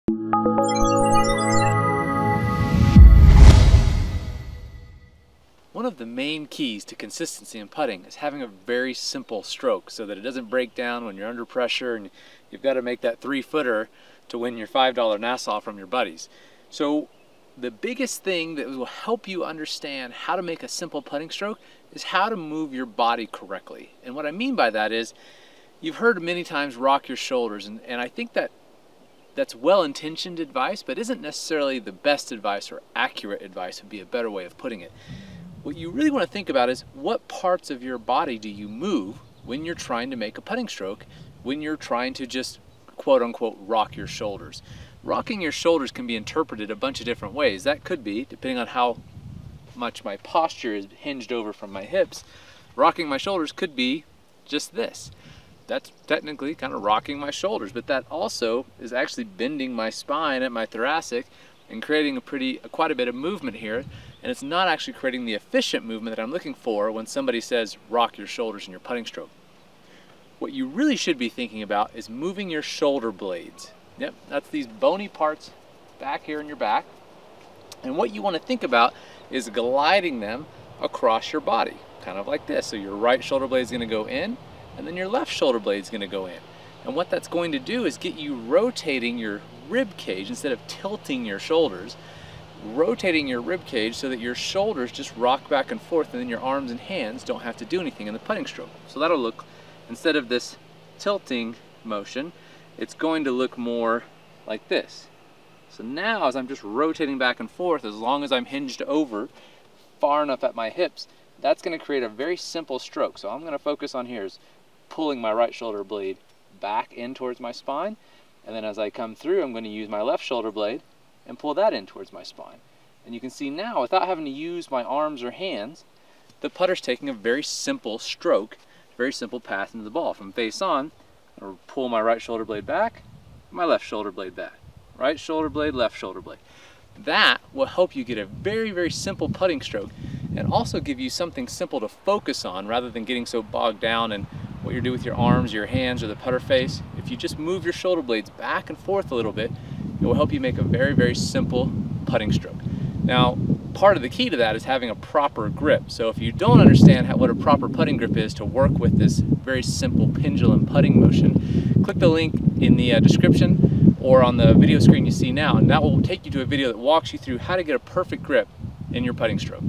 One of the main keys to consistency in putting is having a very simple stroke so that it doesn't break down when you're under pressure and you've got to make that 3-footer to win your $5 Nassau from your buddies. So the biggest thing that will help you understand how to make a simple putting stroke is how to move your body correctly. And what I mean by that is, you've heard many times rock your shoulders, and I think that's well-intentioned advice, but isn't necessarily the best advice, or accurate advice would be a better way of putting it. What you really want to think about is, what parts of your body do you move when you're trying to make a putting stroke, when you're trying to just quote-unquote rock your shoulders. Rocking your shoulders can be interpreted a bunch of different ways. That could be, depending on how much my posture is hinged over from my hips, rocking my shoulders could be just this. That's technically kind of rocking my shoulders, but that also is actually bending my spine at my thoracic and creating quite a bit of movement here, and it's not actually creating the efficient movement that I'm looking for when somebody says rock your shoulders in your putting stroke. What you really should be thinking about is moving your shoulder blades. Yep, that's these bony parts back here in your back, and what you want to think about is gliding them across your body, kind of like this. So your right shoulder blade is going to go in, and then your left shoulder blade is going to go in. And what that's going to do is get you rotating your rib cage instead of tilting your shoulders, rotating your rib cage so that your shoulders just rock back and forth, and then your arms and hands don't have to do anything in the putting stroke. So that'll look, instead of this tilting motion, it's going to look more like this. So now as I'm just rotating back and forth, as long as I'm hinged over far enough at my hips, that's going to create a very simple stroke. So I'm going to focus on here is pulling my right shoulder blade back in towards my spine, and then as I come through, I'm going to use my left shoulder blade and pull that in towards my spine. And you can see now, without having to use my arms or hands, the putter's taking a very simple stroke, very simple path into the ball. From face on, I'll pull my right shoulder blade back, my left shoulder blade back. Right shoulder blade, left shoulder blade. That will help you get a very, very simple putting stroke, and also give you something simple to focus on rather than getting so bogged down in what you do with your arms, your hands, or the putter face. If you just move your shoulder blades back and forth a little bit, it will help you make a very, very simple putting stroke. Now, part of the key to that is having a proper grip. So if you don't understand what a proper putting grip is to work with this very simple pendulum putting motion, click the link in the description or on the video screen you see now, and that will take you to a video that walks you through how to get a perfect grip in your putting stroke.